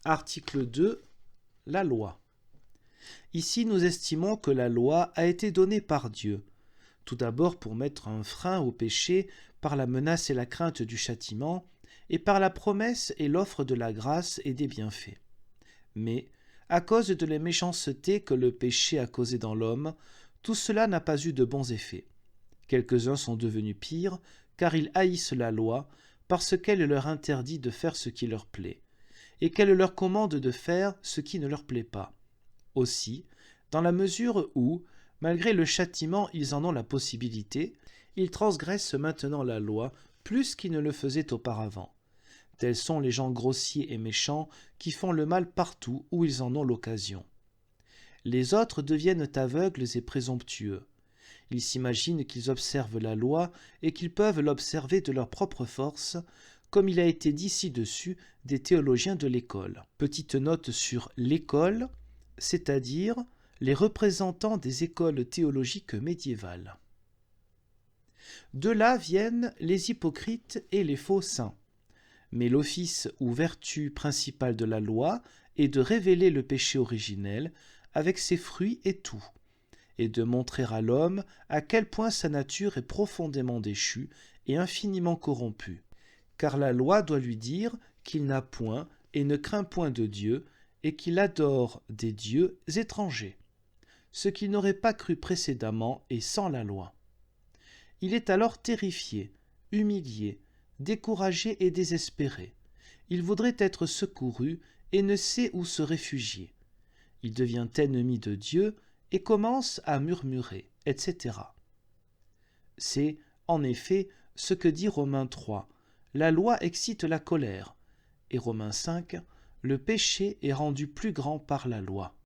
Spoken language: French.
Article 2. La loi. Ici, nous estimons que la loi a été donnée par Dieu, tout d'abord pour mettre un frein au péché par la menace et la crainte du châtiment, et par la promesse et l'offre de la grâce et des bienfaits. Mais, à cause de la méchanceté que le péché a causée dans l'homme, tout cela n'a pas eu de bons effets. Quelques-uns sont devenus pires, car ils haïssent la loi, parce qu'elle leur interdit de faire ce qui leur plaît, et qu'elle leur commande de faire ce qui ne leur plaît pas. Aussi, dans la mesure où, malgré le châtiment, ils en ont la possibilité, ils transgressent maintenant la loi plus qu'ils ne le faisaient auparavant. Tels sont les gens grossiers et méchants qui font le mal partout où ils en ont l'occasion. Les autres deviennent aveugles et présomptueux. Ils s'imaginent qu'ils observent la loi et qu'ils peuvent l'observer de leur propre force, comme il a été dit ci-dessus des théologiens de l'école. Petite note sur l'école, c'est-à-dire les représentants des écoles théologiques médiévales. De là viennent les hypocrites et les faux saints. Mais l'office ou vertu principale de la loi est de révéler le péché originel avec ses fruits et tout, et de montrer à l'homme à quel point sa nature est profondément déchue et infiniment corrompue. Car la loi doit lui dire qu'il n'a point et ne craint point de Dieu, et qu'il adore des dieux étrangers, ce qu'il n'aurait pas cru précédemment et sans la loi. Il est alors terrifié, humilié, découragé et désespéré. Il voudrait être secouru et ne sait où se réfugier. Il devient ennemi de Dieu et commence à murmurer, etc. C'est, en effet, ce que dit Romains 3. La loi excite la colère. Et Romains 5. Le péché est rendu plus grand par la loi.